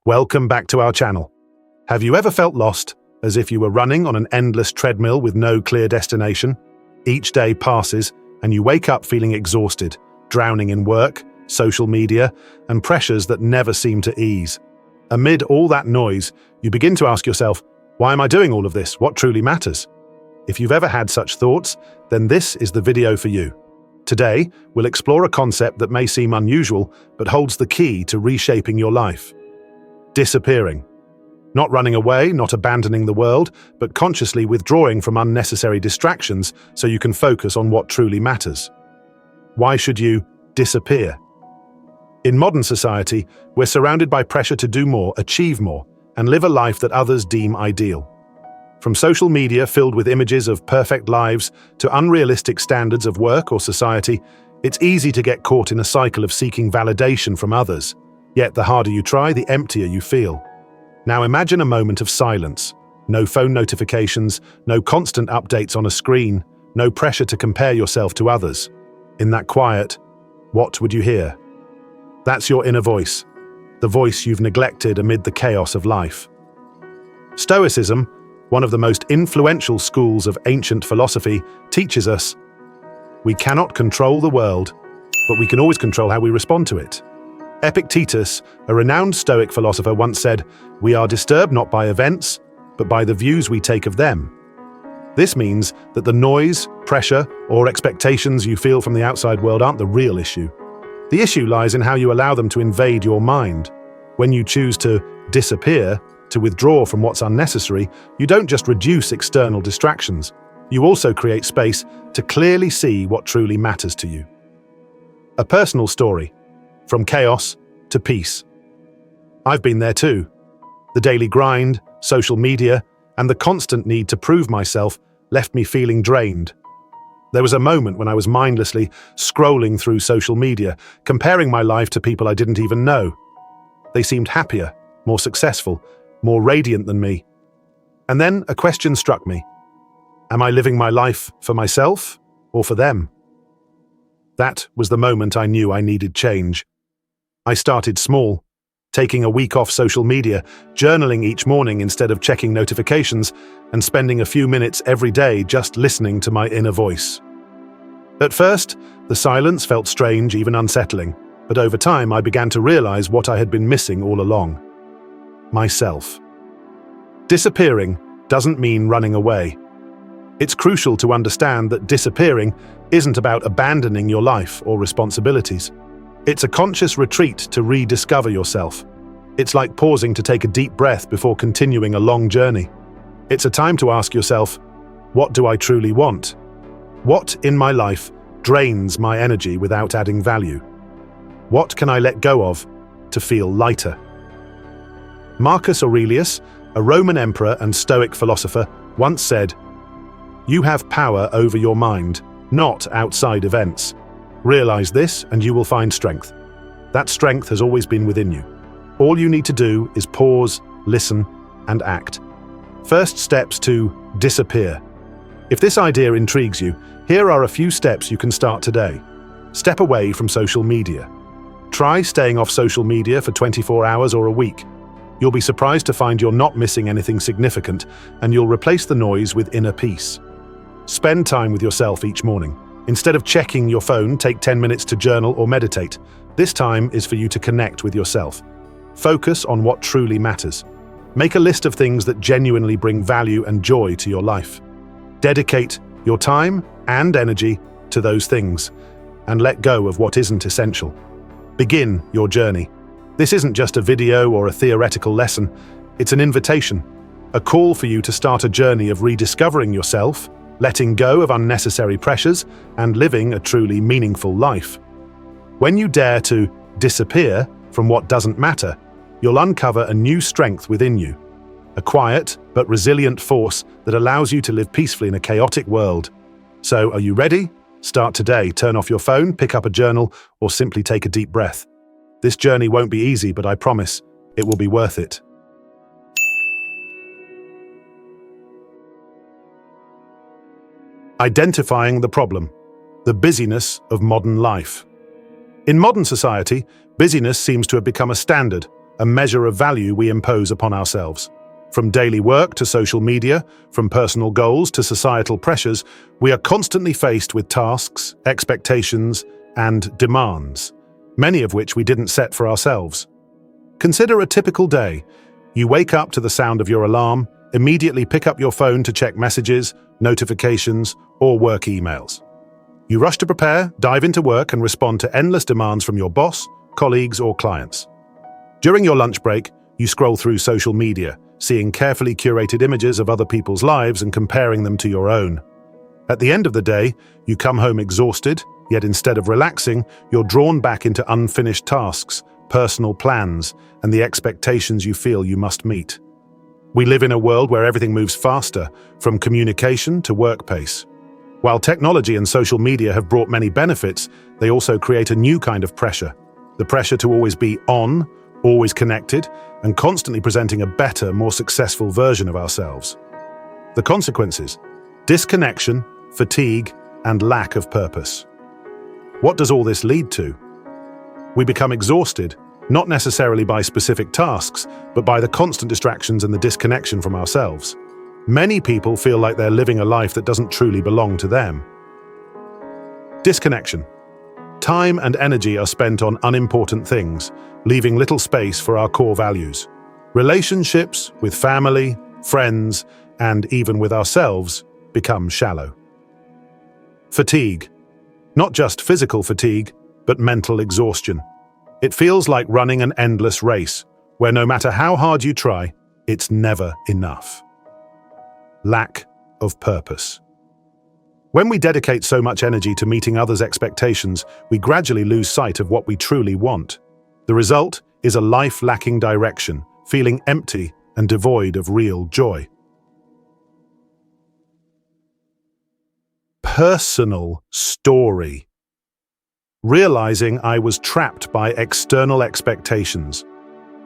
Welcome back to our channel. Have you ever felt lost, as if you were running on an endless treadmill with no clear destination? Each day passes, and you wake up feeling exhausted, drowning in work, social media, and pressures that never seem to ease. Amid all that noise, you begin to ask yourself, why am I doing all of this? What truly matters? If you've ever had such thoughts, then this is the video for you. Today, we'll explore a concept that may seem unusual, but holds the key to reshaping your life. Disappearing. Not running away, not abandoning the world, but consciously withdrawing from unnecessary distractions so you can focus on what truly matters. Why should you disappear? In modern society, we're surrounded by pressure to do more, achieve more, and live a life that others deem ideal. From social media filled with images of perfect lives to unrealistic standards of work or society, it's easy to get caught in a cycle of seeking validation from others. Yet the harder you try, the emptier you feel. Now imagine a moment of silence. No phone notifications, no constant updates on a screen, no pressure to compare yourself to others. In that quiet, what would you hear? That's your inner voice, the voice you've neglected amid the chaos of life. Stoicism, one of the most influential schools of ancient philosophy, teaches us we cannot control the world, but we can always control how we respond to it. Epictetus, a renowned Stoic philosopher, once said, "We are disturbed not by events, but by the views we take of them." This means that the noise, pressure, or expectations you feel from the outside world aren't the real issue. The issue lies in how you allow them to invade your mind. When you choose to disappear, to withdraw from what's unnecessary, you don't just reduce external distractions. You also create space to clearly see what truly matters to you. A personal story. From chaos to peace. I've been there too. The daily grind, social media, and the constant need to prove myself left me feeling drained. There was a moment when I was mindlessly scrolling through social media, comparing my life to people I didn't even know. They seemed happier, more successful, more radiant than me. And then a question struck me. Am I living my life for myself or for them? That was the moment I knew I needed change. I started small, taking a week off social media, journaling each morning instead of checking notifications, and spending a few minutes every day just listening to my inner voice. At first, the silence felt strange, even unsettling, but over time I began to realize what I had been missing all along. Myself. Disappearing doesn't mean running away. It's crucial to understand that disappearing isn't about abandoning your life or responsibilities. It's a conscious retreat to rediscover yourself. It's like pausing to take a deep breath before continuing a long journey. It's a time to ask yourself, what do I truly want? What in my life drains my energy without adding value? What can I let go of to feel lighter? Marcus Aurelius, a Roman emperor and Stoic philosopher, once said, "You have power over your mind, not outside events. Realize this and you will find strength. That strength has always been within you. All you need to do is pause, listen, and act." First steps to disappear. If this idea intrigues you, here are a few steps you can start today. Step away from social media. Try staying off social media for 24 hours or a week. You'll be surprised to find you're not missing anything significant, and you'll replace the noise with inner peace. Spend time with yourself each morning. Instead of checking your phone, take 10 minutes to journal or meditate. This time is for you to connect with yourself. Focus on what truly matters. Make a list of things that genuinely bring value and joy to your life. Dedicate your time and energy to those things, and let go of what isn't essential. Begin your journey. This isn't just a video or a theoretical lesson, it's an invitation, a call for you to start a journey of rediscovering yourself, letting go of unnecessary pressures, and living a truly meaningful life. When you dare to disappear from what doesn't matter, you'll uncover a new strength within you, a quiet but resilient force that allows you to live peacefully in a chaotic world. So, are you ready? Start today. Turn off your phone, pick up a journal, or simply take a deep breath. This journey won't be easy, but I promise it will be worth it. Identifying the problem, the busyness of modern life. In modern society, busyness seems to have become a standard, a measure of value we impose upon ourselves. From daily work to social media, from personal goals to societal pressures, we are constantly faced with tasks, expectations, and demands, many of which we didn't set for ourselves. Consider a typical day. You wake up to the sound of your alarm, immediately pick up your phone to check messages, notifications, or work emails. You rush to prepare, dive into work, and respond to endless demands from your boss, colleagues, or clients. During your lunch break, you scroll through social media, seeing carefully curated images of other people's lives and comparing them to your own. At the end of the day, you come home exhausted, yet instead of relaxing, you're drawn back into unfinished tasks, personal plans, and the expectations you feel you must meet. We live in a world where everything moves faster, from communication to work pace. While technology and social media have brought many benefits, they also create a new kind of pressure. The pressure to always be on, always connected, and constantly presenting a better, more successful version of ourselves. The consequences: disconnection, fatigue, and lack of purpose. What does all this lead to? We become exhausted, not necessarily by specific tasks, but by the constant distractions and the disconnection from ourselves. Many people feel like they're living a life that doesn't truly belong to them. Disconnection. Time and energy are spent on unimportant things, leaving little space for our core values. Relationships with family, friends, and even with ourselves become shallow. Fatigue. Not just physical fatigue, but mental exhaustion. It feels like running an endless race, where no matter how hard you try, it's never enough. Lack of purpose. When we dedicate so much energy to meeting others' expectations, we gradually lose sight of what we truly want. The result is a life lacking direction, feeling empty and devoid of real joy. Personal story. Realizing I was trapped by external expectations.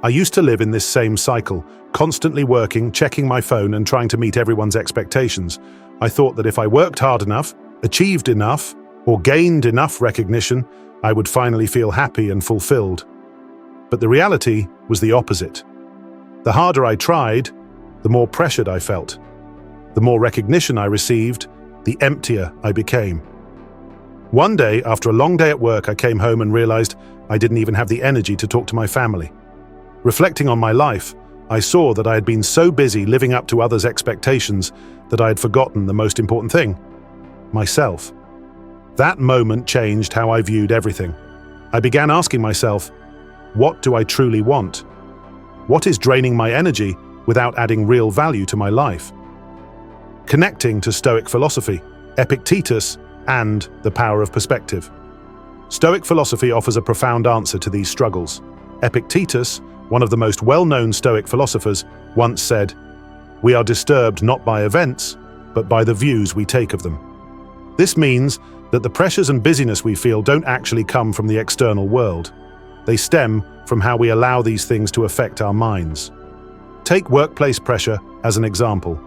I used to live in this same cycle, constantly working, checking my phone, and trying to meet everyone's expectations. I thought that if I worked hard enough, achieved enough, or gained enough recognition, I would finally feel happy and fulfilled. But the reality was the opposite. The harder I tried, the more pressured I felt. The more recognition I received, the emptier I became. One day, after a long day at work, I came home and realized I didn't even have the energy to talk to my family. Reflecting on my life, I saw that I had been so busy living up to others' expectations that I had forgotten the most important thing: myself. That moment changed how I viewed everything. I began asking myself, what do I truly want? What is draining my energy without adding real value to my life? Connecting to Stoic philosophy, Epictetus, and the power of perspective. Stoic philosophy offers a profound answer to these struggles. Epictetus, one of the most well-known Stoic philosophers, once said, "We are disturbed not by events, but by the views we take of them." This means that the pressures and busyness we feel don't actually come from the external world. They stem from how we allow these things to affect our minds. Take workplace pressure as an example.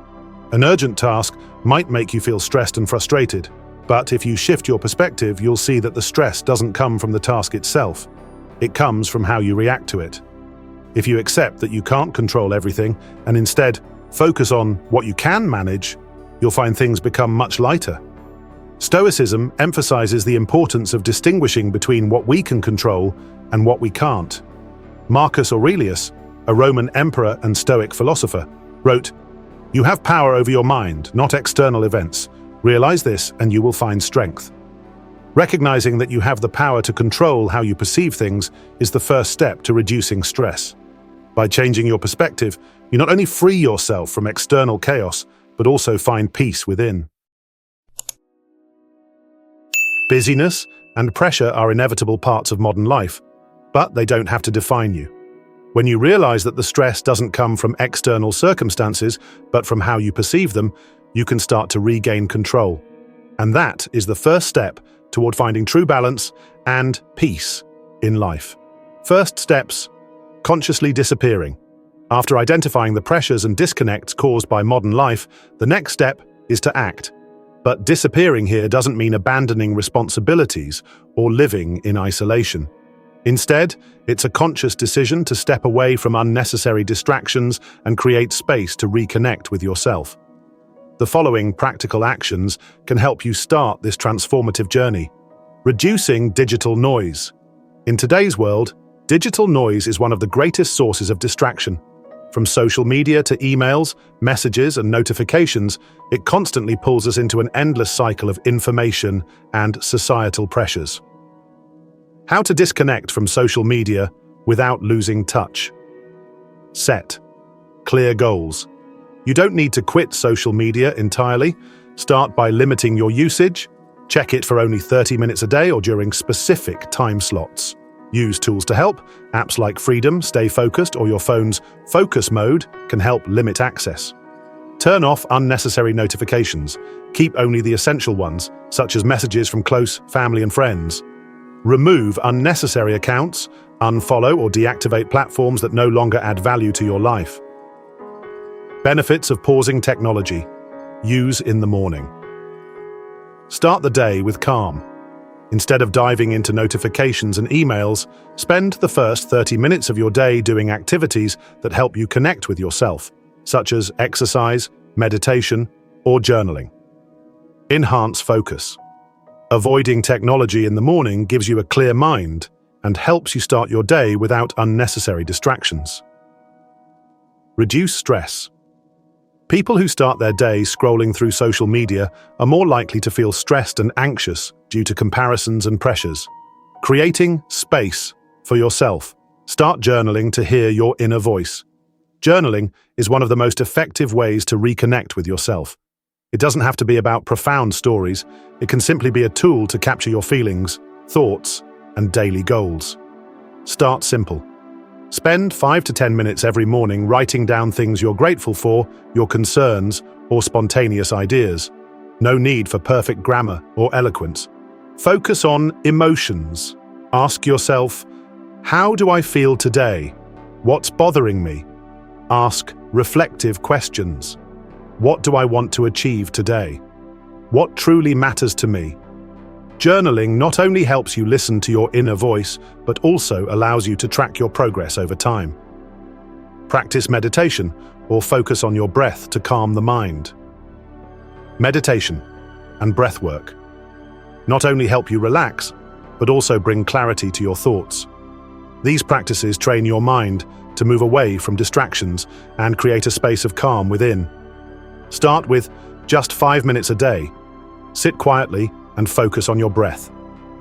An urgent task might make you feel stressed and frustrated, but if you shift your perspective, you'll see that the stress doesn't come from the task itself. It comes from how you react to it. If you accept that you can't control everything and instead focus on what you can manage, you'll find things become much lighter. Stoicism emphasizes the importance of distinguishing between what we can control and what we can't. Marcus Aurelius, a Roman emperor and Stoic philosopher, wrote, "You have power over your mind, not external events. Realize this and you will find strength." Recognizing that you have the power to control how you perceive things is the first step to reducing stress. By changing your perspective, you not only free yourself from external chaos, but also find peace within. Busyness and pressure are inevitable parts of modern life, but they don't have to define you. When you realize that the stress doesn't come from external circumstances, but from how you perceive them, you can start to regain control. And that is the first step toward finding true balance and peace in life. First steps: consciously disappearing. After identifying the pressures and disconnects caused by modern life, the next step is to act. But disappearing here doesn't mean abandoning responsibilities or living in isolation. Instead, it's a conscious decision to step away from unnecessary distractions and create space to reconnect with yourself. The following practical actions can help you start this transformative journey. Reducing digital noise. In today's world, digital noise is one of the greatest sources of distraction. From social media to emails, messages, and notifications, it constantly pulls us into an endless cycle of information and societal pressures. How to disconnect from social media without losing touch. Set clear goals. You don't need to quit social media entirely. Start by limiting your usage. Check it for only 30 minutes a day or during specific time slots. Use tools to help. Apps like Freedom, Stay Focused, or your phone's focus mode can help limit access. Turn off unnecessary notifications. Keep only the essential ones, such as messages from close family and friends. Remove unnecessary accounts. Unfollow or deactivate platforms that no longer add value to your life. Benefits of pausing technology. Use in the morning. Start the day with calm. Instead of diving into notifications and emails, spend the first 30 minutes of your day doing activities that help you connect with yourself, such as exercise, meditation, or journaling. Enhance focus. Avoiding technology in the morning gives you a clear mind and helps you start your day without unnecessary distractions. Reduce stress. People who start their day scrolling through social media are more likely to feel stressed and anxious due to comparisons and pressures. Creating space for yourself. Start journaling to hear your inner voice. Journaling is one of the most effective ways to reconnect with yourself. It doesn't have to be about profound stories. It can simply be a tool to capture your feelings, thoughts, and daily goals. Start simple. Spend 5 to 10 minutes every morning writing down things you're grateful for, your concerns, or spontaneous ideas. No need for perfect grammar or eloquence. Focus on emotions. Ask yourself, how do I feel today? What's bothering me? Ask reflective questions. What do I want to achieve today? What truly matters to me? Journaling not only helps you listen to your inner voice, but also allows you to track your progress over time. Practice meditation or focus on your breath to calm the mind. Meditation and breath work not only help you relax, but also bring clarity to your thoughts. These practices train your mind to move away from distractions and create a space of calm within. Start with just 5 minutes a day. Sit quietly and focus on your breath.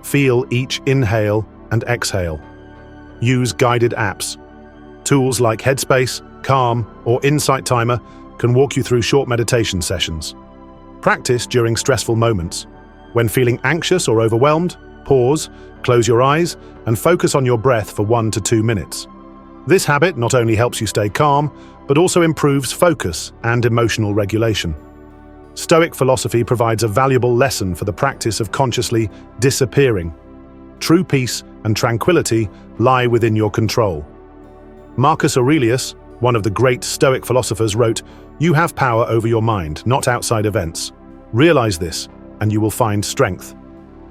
Feel each inhale and exhale. Use guided apps. Tools like Headspace, Calm, or Insight Timer can walk you through short meditation sessions. Practice during stressful moments. When feeling anxious or overwhelmed, pause, close your eyes, and focus on your breath for 1 to 2 minutes. This habit not only helps you stay calm, but also improves focus and emotional regulation. Stoic philosophy provides a valuable lesson for the practice of consciously disappearing. True peace and tranquility lie within your control. Marcus Aurelius, one of the great Stoic philosophers, wrote, "You have power over your mind, not outside events. Realize this, and you will find strength."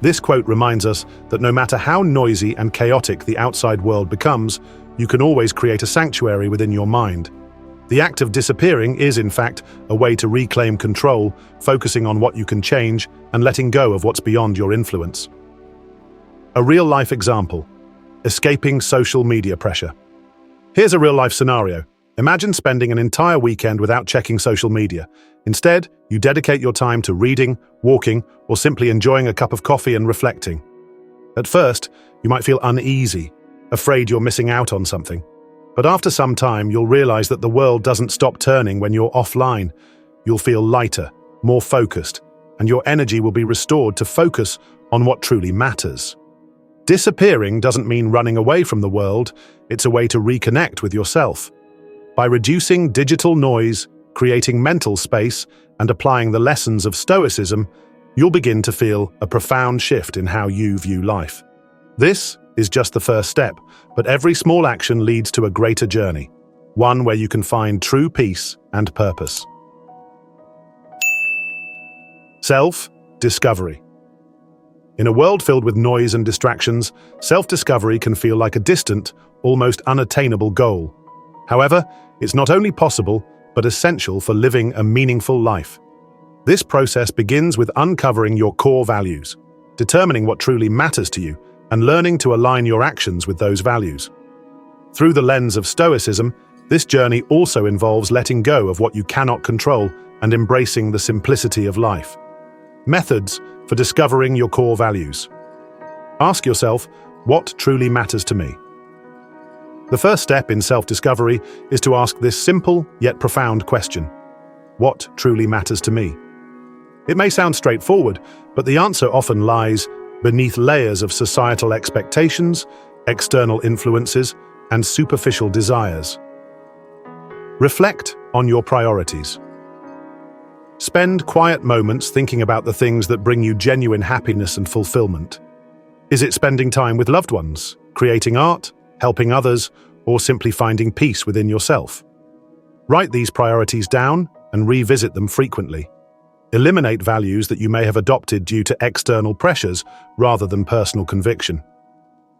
This quote reminds us that no matter how noisy and chaotic the outside world becomes, you can always create a sanctuary within your mind. The act of disappearing is, in fact, a way to reclaim control, focusing on what you can change and letting go of what's beyond your influence. A real-life example: escaping social media pressure. Here's a real-life scenario. Imagine spending an entire weekend without checking social media. Instead, you dedicate your time to reading, walking, or simply enjoying a cup of coffee and reflecting. At first, you might feel uneasy, afraid you're missing out on something. But after some time, you'll realize that the world doesn't stop turning when you're offline. You'll feel lighter, more focused, and your energy will be restored to focus on what truly matters. Disappearing doesn't mean running away from the world. It's a way to reconnect with yourself. By reducing digital noise, creating mental space, and applying the lessons of Stoicism, you'll begin to feel a profound shift in how you view life. This is just the first step, but every small action leads to a greater journey, one where you can find true peace and purpose. Self-discovery. In a world filled with noise and distractions, self-discovery can feel like a distant, almost unattainable goal. However, it's not only possible, but essential for living a meaningful life. This process begins with uncovering your core values, determining what truly matters to you, and learning to align your actions with those values. Through the lens of Stoicism, this journey also involves letting go of what you cannot control and embracing the simplicity of life. Methods for discovering your core values. Ask yourself, what truly matters to me? The first step in self-discovery is to ask this simple yet profound question. What truly matters to me? It may sound straightforward, but the answer often lies beneath layers of societal expectations, external influences, and superficial desires. Reflect on your priorities. Spend quiet moments thinking about the things that bring you genuine happiness and fulfillment. Is it spending time with loved ones, creating art, helping others, or simply finding peace within yourself? Write these priorities down and revisit them frequently. Eliminate values that you may have adopted due to external pressures rather than personal conviction.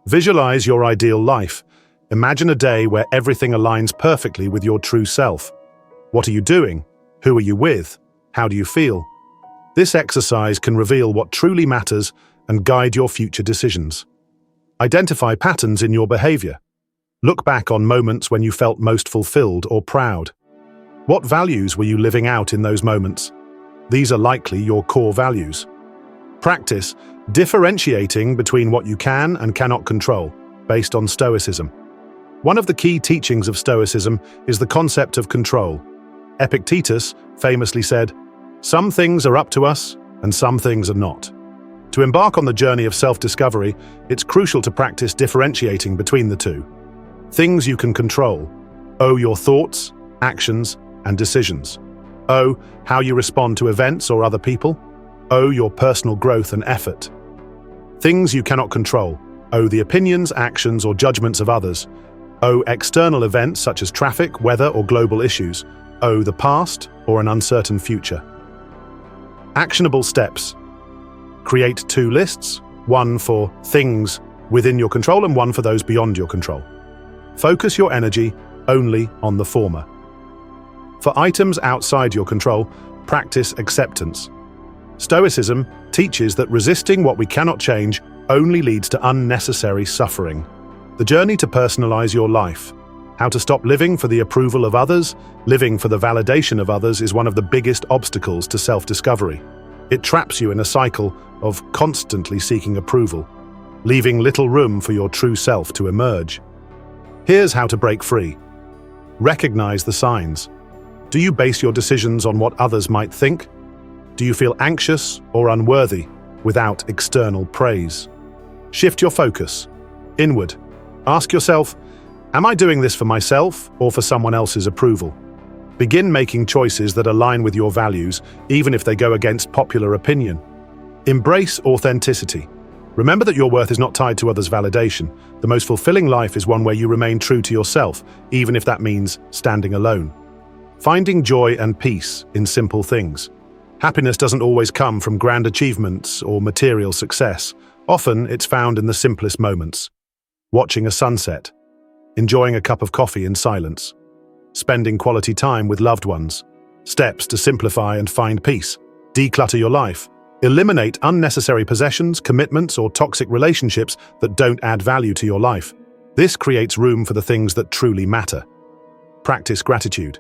Visualize your ideal life. Imagine a day where everything aligns perfectly with your true self. What are you doing? Who are you with? How do you feel? This exercise can reveal what truly matters and guide your future decisions. Identify patterns in your behavior. Look back on moments when you felt most fulfilled or proud. What values were you living out in those moments? These are likely your core values. Practice differentiating between what you can and cannot control, based on Stoicism. One of the key teachings of Stoicism is the concept of control. Epictetus famously said, "Some things are up to us, and some things are not." To embark on the journey of self-discovery, it's crucial to practice differentiating between the two. Things you can control. Your thoughts, actions, and decisions. How you respond to events or other people. Your personal growth and effort. Things you cannot control. The opinions, actions, or judgments of others. External events such as traffic, weather, or global issues. The past or an uncertain future. Actionable steps. Create 2 lists, one for things within your control and one for those beyond your control. Focus your energy only on the former. For items outside your control, practice acceptance. Stoicism teaches that resisting what we cannot change only leads to unnecessary suffering. The journey to personalize your life. How to stop living for the approval of others, living for the validation of others is one of the biggest obstacles to self-discovery. It traps you in a cycle of constantly seeking approval, leaving little room for your true self to emerge. Here's how to break free. Recognize the signs. Do you base your decisions on what others might think? Do you feel anxious or unworthy without external praise? Shift your focus inward. Ask yourself, am I doing this for myself or for someone else's approval? Begin making choices that align with your values, even if they go against popular opinion. Embrace authenticity. Remember that your worth is not tied to others' validation. The most fulfilling life is one where you remain true to yourself, even if that means standing alone. Finding joy and peace in simple things. Happiness doesn't always come from grand achievements or material success. Often, it's found in the simplest moments. Watching a sunset, enjoying a cup of coffee in silence, spending quality time with loved ones. Steps to simplify and find peace. Declutter your life. Eliminate unnecessary possessions, commitments, or toxic relationships that don't add value to your life. This creates room for the things that truly matter. Practice gratitude.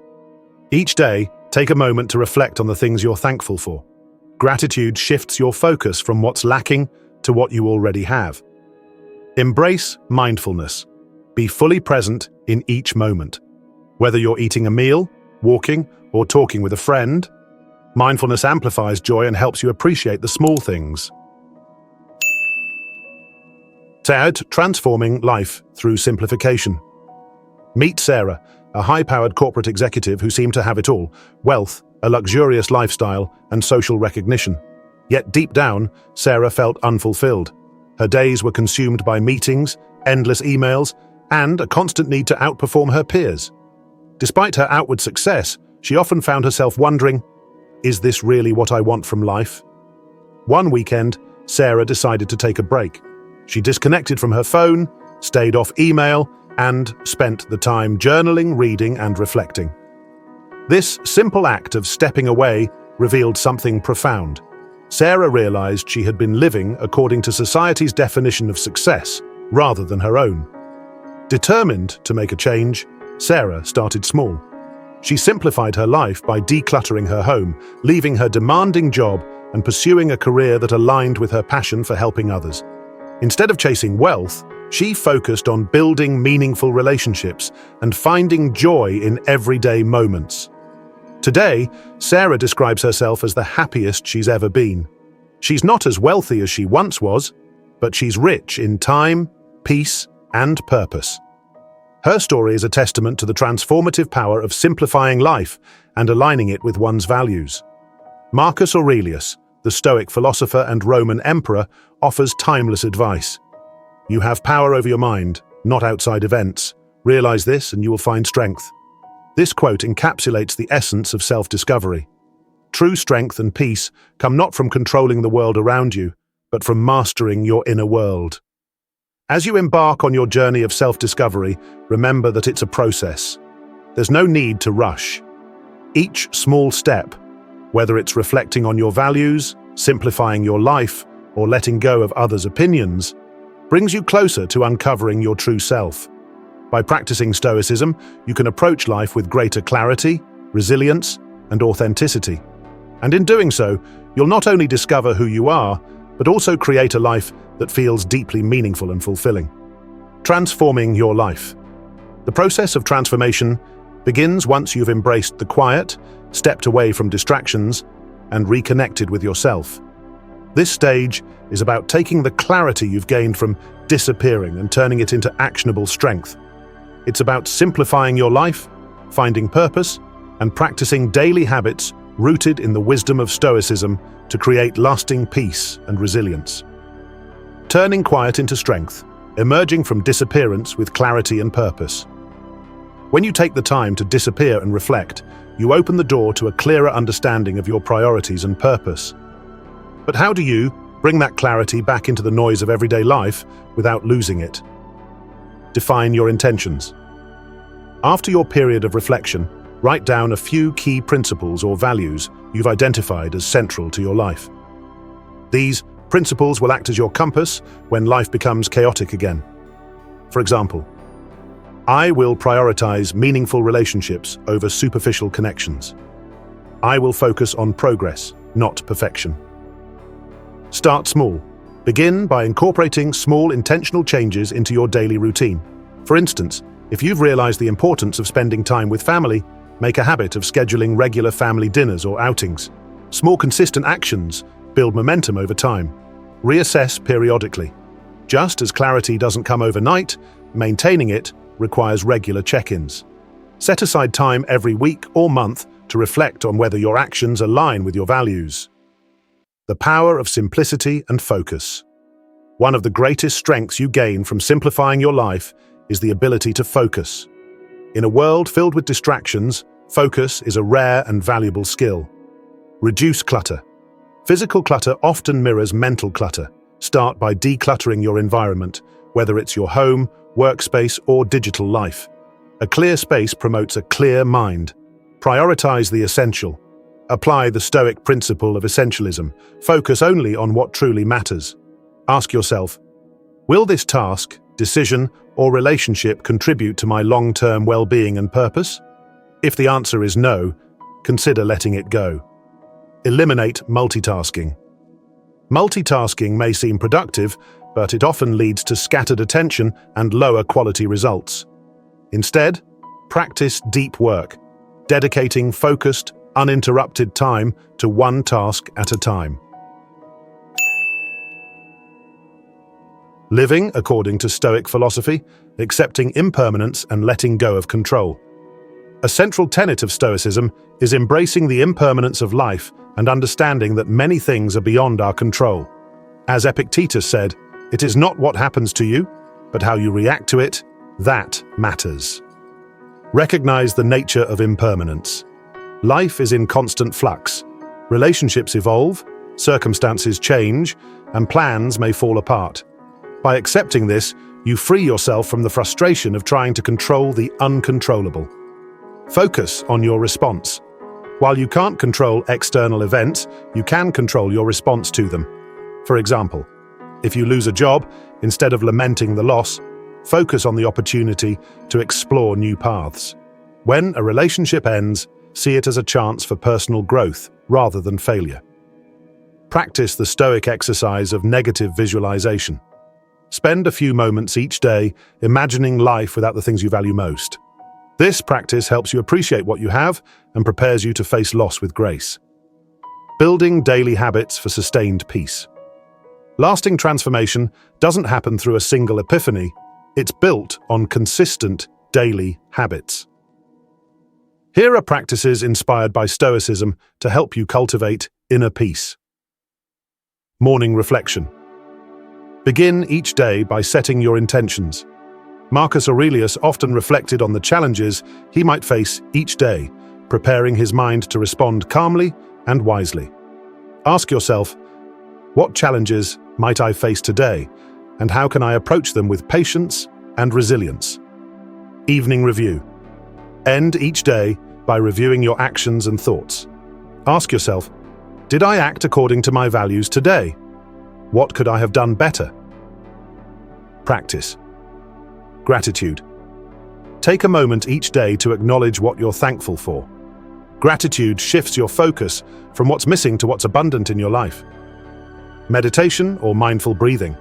Each day, take a moment to reflect on the things you're thankful for. Gratitude shifts your focus from what's lacking to what you already have. Embrace mindfulness. Be fully present in each moment. Whether you're eating a meal, walking, or talking with a friend, mindfulness amplifies joy and helps you appreciate the small things. Transforming life through simplification. Meet Sarah, a high-powered corporate executive who seemed to have it all: wealth, a luxurious lifestyle, and social recognition. Yet deep down, Sarah felt unfulfilled. Her days were consumed by meetings, endless emails, and a constant need to outperform her peers. Despite her outward success, she often found herself wondering, is this really what I want from life? One weekend, Sarah decided to take a break. She disconnected from her phone, stayed off email, and spent the time journaling, reading, and reflecting. This simple act of stepping away revealed something profound. Sarah realized she had been living according to society's definition of success, rather than her own. Determined to make a change, Sarah started small. She simplified her life by decluttering her home, leaving her demanding job, and pursuing a career that aligned with her passion for helping others. Instead of chasing wealth, she focused on building meaningful relationships and finding joy in everyday moments. Today, Sarah describes herself as the happiest she's ever been. She's not as wealthy as she once was, but she's rich in time, peace, and purpose. Her story is a testament to the transformative power of simplifying life and aligning it with one's values. Marcus Aurelius, the Stoic philosopher and Roman emperor, offers timeless advice. You have power over your mind, not outside events. Realize this and you will find strength. This quote encapsulates the essence of self-discovery. True strength and peace come not from controlling the world around you, but from mastering your inner world. As you embark on your journey of self-discovery, remember that it's a process. There's no need to rush. Each small step, whether it's reflecting on your values, simplifying your life, or letting go of others' opinions, brings you closer to uncovering your true self. By practicing Stoicism, you can approach life with greater clarity, resilience, and authenticity. And in doing so, you'll not only discover who you are, but also create a life that feels deeply meaningful and fulfilling. Transforming your life. The process of transformation begins once you've embraced the quiet, stepped away from distractions, and reconnected with yourself. This stage is about taking the clarity you've gained from disappearing and turning it into actionable strength. It's about simplifying your life, finding purpose, and practicing daily habits rooted in the wisdom of Stoicism to create lasting peace and resilience. Turning quiet into strength, emerging from disappearance with clarity and purpose. When you take the time to disappear and reflect, you open the door to a clearer understanding of your priorities and purpose. But how do you bring that clarity back into the noise of everyday life without losing it? Define your intentions. After your period of reflection, write down a few key principles or values you've identified as central to your life. These principles will act as your compass when life becomes chaotic again. For example, I will prioritize meaningful relationships over superficial connections. I will focus on progress, not perfection. Start small. Begin by incorporating small intentional changes into your daily routine. For instance, if you've realized the importance of spending time with family, make a habit of scheduling regular family dinners or outings. Small consistent actions build momentum over time. Reassess periodically. Just as clarity doesn't come overnight, maintaining it requires regular check-ins. Set aside time every week or month to reflect on whether your actions align with your values. The power of simplicity and focus. One of the greatest strengths you gain from simplifying your life is the ability to focus. In a world filled with distractions, focus is a rare and valuable skill. Reduce clutter. Physical clutter often mirrors mental clutter. Start by decluttering your environment, whether it's your home, workspace, or digital life. A clear space promotes a clear mind. Prioritize the essential. Apply the Stoic principle of essentialism. Focus only on what truly matters. Ask yourself, will this task, decision, or relationship contribute to my long-term well-being and purpose? If the answer is no, consider letting it go. Eliminate multitasking. Multitasking may seem productive, but it often leads to scattered attention and lower quality results. Instead, practice deep work, dedicating focused, uninterrupted time to one task at a time. Living according to Stoic philosophy, accepting impermanence and letting go of control. A central tenet of Stoicism is embracing the impermanence of life and understanding that many things are beyond our control. As Epictetus said, it is not what happens to you, but how you react to it, that matters. Recognize the nature of impermanence. Life is in constant flux. Relationships evolve, circumstances change, and plans may fall apart. By accepting this, you free yourself from the frustration of trying to control the uncontrollable. Focus on your response. While you can't control external events, you can control your response to them. For example, if you lose a job, instead of lamenting the loss, focus on the opportunity to explore new paths. When a relationship ends, see it as a chance for personal growth rather than failure. Practice the Stoic exercise of negative visualization. Spend a few moments each day imagining life without the things you value most. This practice helps you appreciate what you have and prepares you to face loss with grace. Building daily habits for sustained peace. Lasting transformation doesn't happen through a single epiphany, it's built on consistent daily habits. Here are practices inspired by Stoicism to help you cultivate inner peace. Morning reflection. Begin each day by setting your intentions. Marcus Aurelius often reflected on the challenges he might face each day, preparing his mind to respond calmly and wisely. Ask yourself, what challenges might I face today, and how can I approach them with patience and resilience? Evening review. End each day by reviewing your actions and thoughts. Ask yourself, did I act according to my values today? What could I have done better? Practice. Gratitude. Take a moment each day to acknowledge what you're thankful for. Gratitude shifts your focus from what's missing to what's abundant in your life. Meditation or mindful breathing.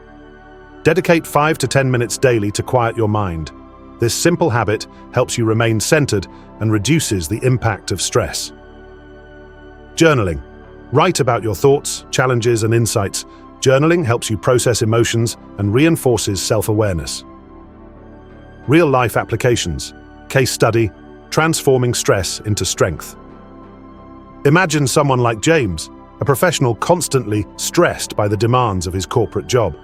Dedicate 5 to 10 minutes daily to quiet your mind. This simple habit helps you remain centered and reduces the impact of stress. Journaling. Write about your thoughts, challenges, and insights. Journaling helps you process emotions and reinforces self-awareness. Real-life applications. Case study, transforming stress into strength. Imagine someone like James, a professional constantly stressed by the demands of his corporate job.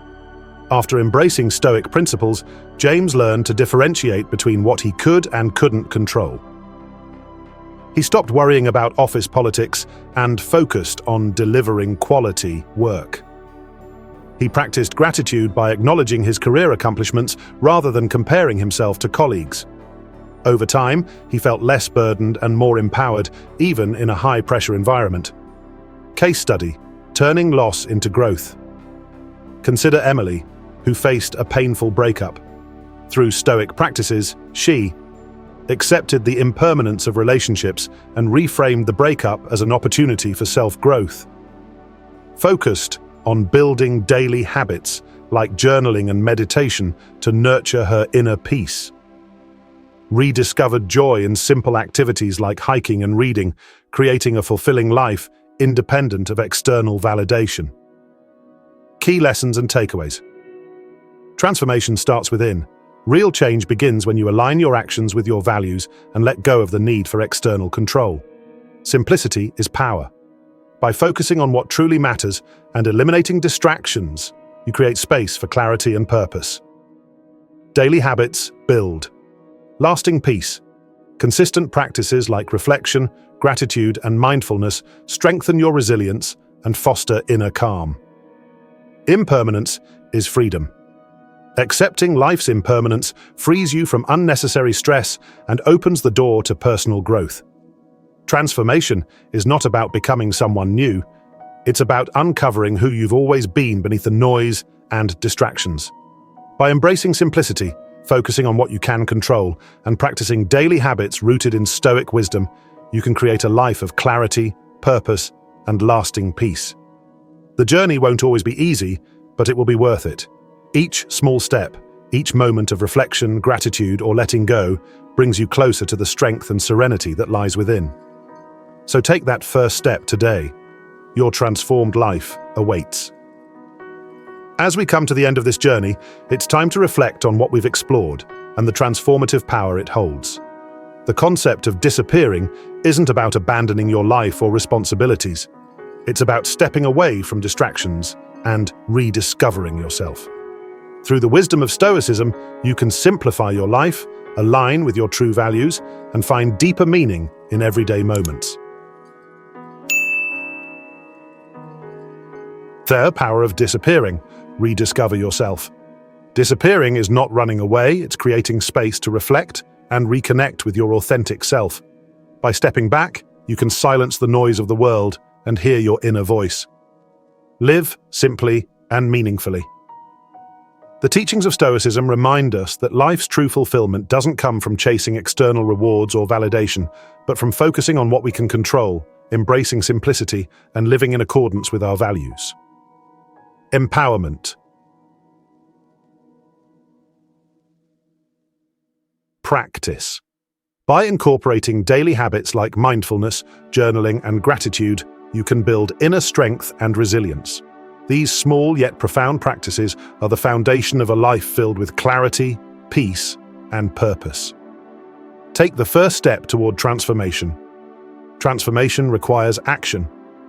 After embracing Stoic principles, James learned to differentiate between what he could and couldn't control. He stopped worrying about office politics and focused on delivering quality work. He practiced gratitude by acknowledging his career accomplishments rather than comparing himself to colleagues. Over time, he felt less burdened and more empowered, even in a high-pressure environment. Case study, turning loss into growth. Consider Emily, who faced a painful breakup. Through Stoic practices, she accepted the impermanence of relationships and reframed the breakup as an opportunity for self-growth. Focused on building daily habits like journaling and meditation to nurture her inner peace. Rediscovered joy in simple activities like hiking and reading, creating a fulfilling life independent of external validation. Key lessons and takeaways. Transformation starts within. Real change begins when you align your actions with your values and let go of the need for external control. Simplicity is power. By focusing on what truly matters and eliminating distractions, you create space for clarity and purpose. Daily habits build lasting peace. Consistent practices like reflection, gratitude, and mindfulness strengthen your resilience and foster inner calm. Impermanence is freedom. Accepting life's impermanence frees you from unnecessary stress and opens the door to personal growth. Transformation is not about becoming someone new. It's about uncovering who you've always been beneath the noise and distractions. By embracing simplicity, focusing on what you can control, and practicing daily habits rooted in Stoic wisdom, you can create a life of clarity, purpose, and lasting peace. The journey won't always be easy, but it will be worth it. Each small step, each moment of reflection, gratitude, or letting go brings you closer to the strength and serenity that lies within. So take that first step today. Your transformed life awaits. As we come to the end of this journey, it's time to reflect on what we've explored and the transformative power it holds. The concept of disappearing isn't about abandoning your life or responsibilities. It's about stepping away from distractions and rediscovering yourself. Through the wisdom of Stoicism, you can simplify your life, align with your true values, and find deeper meaning in everyday moments. The power of disappearing. Rediscover yourself. Disappearing is not running away, it's creating space to reflect and reconnect with your authentic self. By stepping back, you can silence the noise of the world and hear your inner voice. Live simply and meaningfully. The teachings of Stoicism remind us that life's true fulfillment doesn't come from chasing external rewards or validation, but from focusing on what we can control, embracing simplicity, and living in accordance with our values. Empowerment. Practice. By incorporating daily habits like mindfulness, journaling, and gratitude, you can build inner strength and resilience. These small yet profound practices are the foundation of a life filled with clarity, peace, and purpose. Take the first step toward transformation. Transformation requires action.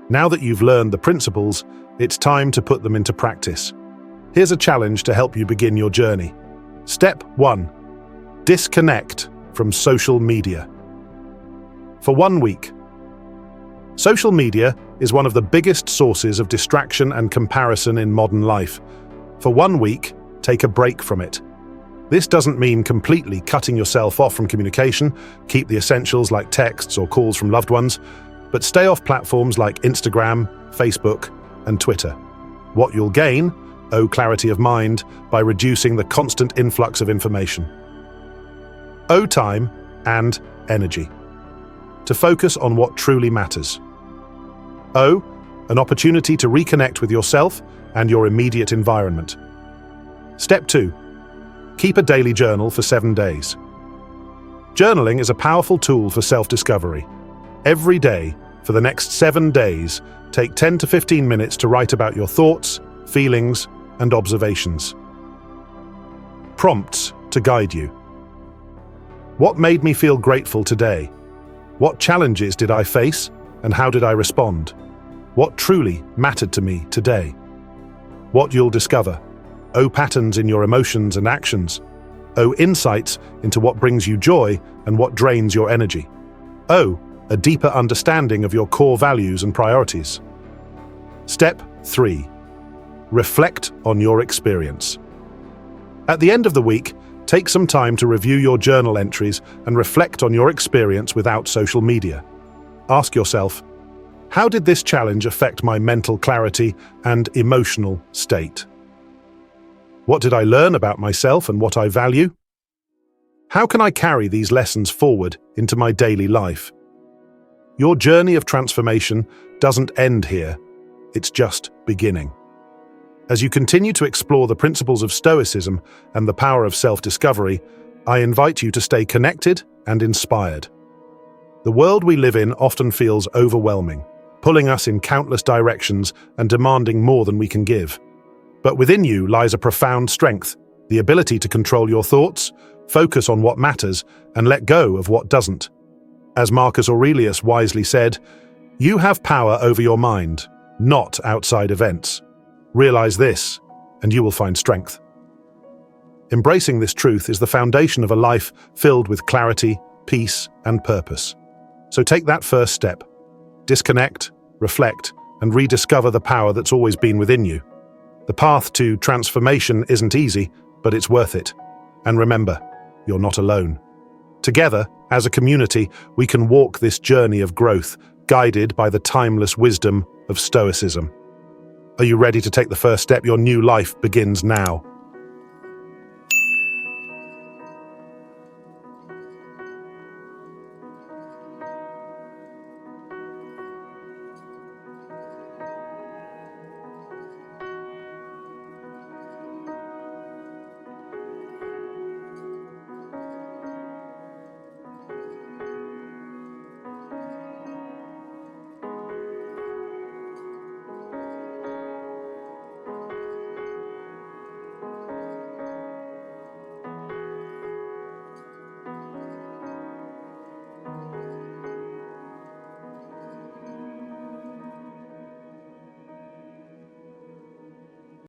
Now that you've learned the principles, it's time to put them into practice. Here's a challenge to help you begin your journey. Step 1. Disconnect from social media. For 1 week. Social media is one of the biggest sources of distraction and comparison in modern life. For 1 week, take a break from it. This doesn't mean completely cutting yourself off from communication. Keep the essentials like texts or calls from loved ones, but stay off platforms like Instagram, Facebook, and Twitter. What you'll gain, clarity of mind, by reducing the constant influx of information. Time and energy. To focus on what truly matters. An opportunity to reconnect with yourself and your immediate environment. Step 2. Keep a daily journal for 7 days. Journaling is a powerful tool for self-discovery. Every day, for the next 7 days, take 10 to 15 minutes to write about your thoughts, feelings, and observations. Prompts to guide you. What made me feel grateful today? What challenges did I face, and how did I respond? What truly mattered to me today? What you'll discover. Patterns in your emotions and actions. Insights into what brings you joy and what drains your energy. A deeper understanding of your core values and priorities. Step 3. Reflect on your experience. At the end of the week, take some time to review your journal entries and reflect on your experience without social media. Ask yourself, how did this challenge affect my mental clarity and emotional state? What did I learn about myself and what I value? How can I carry these lessons forward into my daily life? Your journey of transformation doesn't end here, it's just beginning. As you continue to explore the principles of Stoicism and the power of self-discovery, I invite you to stay connected and inspired. The world we live in often feels overwhelming, pulling us in countless directions and demanding more than we can give. But within you lies a profound strength, the ability to control your thoughts, focus on what matters, and let go of what doesn't. As Marcus Aurelius wisely said, "You have power over your mind, not outside events. Realize this, and you will find strength." Embracing this truth is the foundation of a life filled with clarity, peace, and purpose. So take that first step. Disconnect, reflect, and rediscover the power that's always been within you. The path to transformation isn't easy, but it's worth it. And remember, you're not alone. Together, as a community, we can walk this journey of growth, guided by the timeless wisdom of Stoicism. Are you ready to take the first step? Your new life begins now.